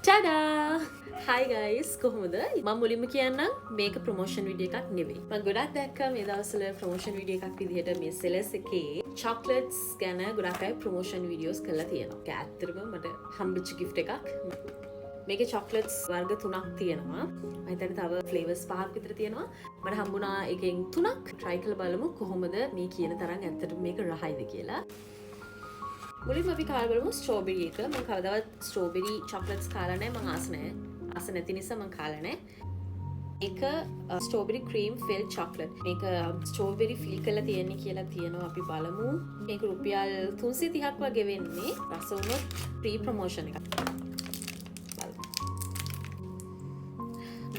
Tada! Hi guys, කොහොමද? මම මුලින්ම කියන්නම් මේක ප්‍රොමෝෂන් වීඩියෝ එකක් නෙවෙයි. මම ගොඩක් දැක්කා මේ දවස්වල ප්‍රොමෝෂන් වීඩියෝ එකක් විදිහට මේ සෙලස් එකේ චොක්ලට්ස් ගැන ගොඩක් අය ප්‍රොමෝෂන් වීඩියෝස් කරලා තියෙනවා. ඒක ඇත්තටම මට හම්බුච්ච gift එකක්. මේකේ චොක්ලට්ස් වර්ග 3ක් තියෙනවා. මම හිතන්නේ තව ෆ්ලේවර්ස් 5ක් විතර තියෙනවා. මට හම්බුණා එකෙන් 3ක්. try කරලා බලමු කොහොමද මේ කියන තරම් ඇත්තටම මේක රහයිද කියලා. මුලින්ම අපි කාලා බලමු ස්ට්‍රෝබෙරි එක. මම කවදාවත් ස්ට්‍රෝබෙරි චොක්ලට්ස් කාලා නැහැ. මම ආස නැහැ. ආස නැති නිසා මම කාලා නැහැ. ඒක ස්ට්‍රෝබෙරි ක්‍රීම් ෆිල් චොක්ලට්. මේක ස්ට්‍රෝබෙරි ෆිල් කරලා තියෙන්නේ කියලා තියෙනවා. අපි බලමු. මේක රුපියල් 330ක් වගේ වෙන්නේ. රස උනොත් ප්‍රී ප්‍රොමෝෂන් එකක්.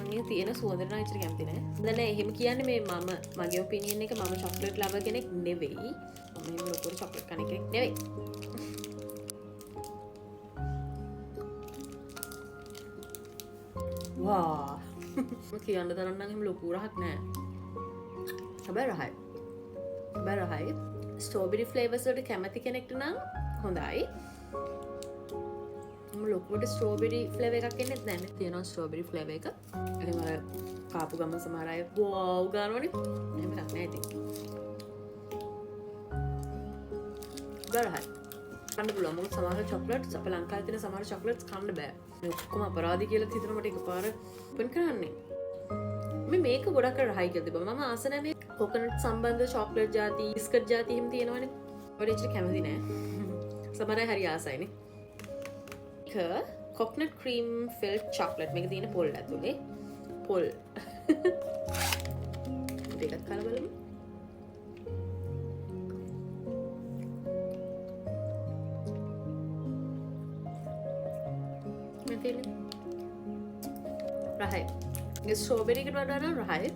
මම තියෙන සුවඳ නම් ඉච්චර කැමති නැහැ. දැන් එහෙම කියන්නේ මේ මගේ ඔපිනියන් එක මම චොක්ලට් ලවර් කෙනෙක් නෙවෙයි. මම එහෙම ලොකු චොක්ලට් කන කෙනෙක් නෙවෙයි. වා කියන්න තරම් නම් එහෙම ලොකු රහක් නෑ. හැබැයි රහයි. ස්ට්‍රෝබෙරි ෆ්ලේවර්ස් වලට කැමති කෙනෙක්ට නම් හොඳයි. මම ලොකුවට ස්ට්‍රෝබෙරි ෆ්ලේවර් එකක් එන්නේ නැහැ. තියෙනවා ස්ට්‍රෝබෙරි ෆ්ලේවර් එක. එහෙම කාපු ගමන් සමහර අය වව් ගන්නවනේ. එහෙම එකක් නෑ ඉතින්. ගරහයි. කන්න පුළුවන්. මොකද සමහර චොක්ලට්ස් අපේ ලංකාවේ තියෙන සමහර චොක්ලට්ස් කන්න බෑ. මේ ඔක්කොම අපරාධි කියලා හිතන මට එකපාර ඔපන් කරන්නේ. මේක ගොඩක් රහයි කියලා තිබ්බා. මම ආස නැහැ මේ කොකනට් සම්බන්ධ චොක්ලට් ಜಾති, බිස්කට් ಜಾති එහෙම තියෙනවනේ. ඔය ඉච්චර කැමති නෑ. සමහර අය හරි ආසයිනේ. Coconut cream filled chocolate. මේක තියෙන පොල් ඇතුලේ. පොල්. දෙකක් කාලා බලමු. රහයි. ස්ට්‍රෝබෙරි එකට වඩා නම් රහයි.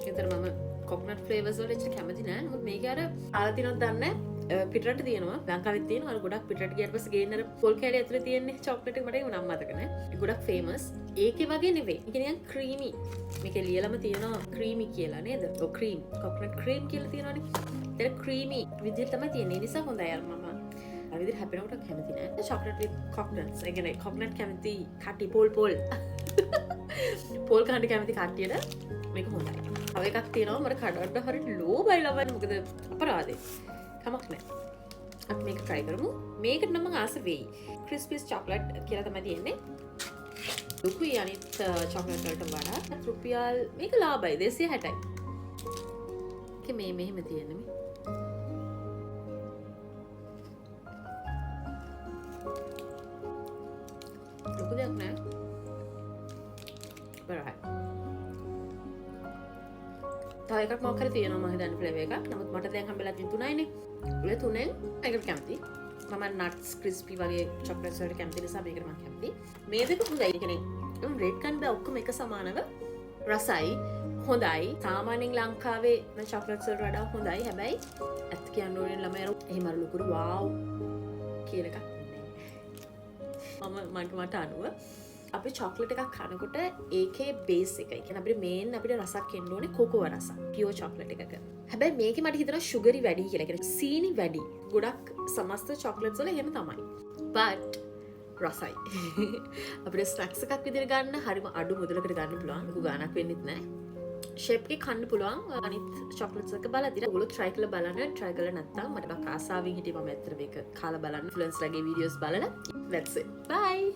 ඒතර මම කොකනට් ෆ්ලේවර්ස් වල එච්චර කැමති නෑ. මොකද මේක අර ආලා තියෙනවද දන්නේ නැහැ. පිටරට තියෙනවා. ලංකාවෙත් තියෙනවා. අර ගොඩක් පිටරට ගියාට පස්සේ ගේන්න අර පොල් කැලේ ඇතුලේ තියෙන්නේ චොක්ලට් එක මට ඒක නම් මතක නෑ. ඒක ගොඩක් ෆේමස්. ඒකේ වගේ නෙවෙයි. ඒක නිකන් ක්‍රීමි. මේකේ ලියලම තියෙනවා ක්‍රීමි කියලා නේද? ඔව් ක්‍රීම්. කොකනට් ක්‍රීම් කියලා තියෙනවනේ. ඒක ක්‍රීමි විදිහට තමයි තියෙන්නේ. ඒ නිසා හොඳයි අර මම අර විදිහට හැපෙනකොට කැමති නෑ. චොක්ලට් විත් කොකනට්ස්. ඒ කියන්නේ කොකනට් කැමති කටි පොල් පොල් කන්න කැමති කට්ටියට මේක හොඳයි. තව එකක් තියෙනවා මට කඩන්න හරියට ලෝභයි ලබන්නේ. මොකද අපරාධේ. කමක් නැහැ. අපි මේක try කරමු. මේකට නම් මම ආස වෙයි. ක්‍රිස්පීස් චොක්ලට් කියලා තමයි තියෙන්නේ. දුකුයි අනිත් චොක්ලට් වලට වඩා. රුපියල් මේක ලාභයි 260යි. ඒක මේ මෙහෙම තියෙන්නේ. ලොකු දෙයක් නෑ. බරයි. තව එකක් මොකක් හරි තියෙනවා මම හිතන්නේ ෆ්ලේවර් එකක්. නමුත් මට දැන් හම්බෙලා තියෙන 3යිනේ. ඔය 3ෙන් එකකට කැමති. මම නට්ස් ක්‍රිස්පි වගේ චොක්ලට්ස් වලට කැමති නිසා මේකට මම කැමති. මේ දෙක හොඳයි. ඒ කියන්නේ රෙඩ් කන් බෑ ඔක්කොම එක සමානව රසයි. හොඳයි. සාමාන්‍යයෙන් ලංකාවේ චොක්ලට්ස් වලට වඩා හොඳයි. හැබැයි ඇත්ත කියන්න ඕනේ ළමයි එහෙම අර ලොකුට වාව් කියන එකක් නෑ. මට අනුව අපි චොක්ලට් එකක් කනකොට ඒකේ බේස් එක. ඒ කියන්නේ අපිට මේන් අපිට රසක් එන්න ඕනේ කොකෝ රසක්. පියෝ චොක්ලට් එකක. හැබැයි මේකේ මට හිතෙනවා සුගරි වැඩි කියලා. ඒ කියන්නේ සීනි වැඩි. ගොඩක් සමස්ත චොක්ලට්ස් වල එහෙම තමයි. but රසයි. අපිට ස්නැක්ස් එකක් විදිහට ගන්න හරිම අඩු මුදලකට ගන්න පුළුවන්. ලොකු ගාණක් වෙන්නෙත් නැහැ. ෂේප් එකේ කන්න පුළුවන්. අනිත් චොක්ලට්ස් එක බලද්දී ඔයගොල්ලෝ try කරලා බලන්න. try කරලා නැත්නම් මට බක් ආසාවෙන් හිටියේ මම ඇත්තට මේක කාලා බලන්න. ඉන්ෆ්ලුවෙන්සර්ලාගේ වීඩියෝස් බලලා. that's it. bye.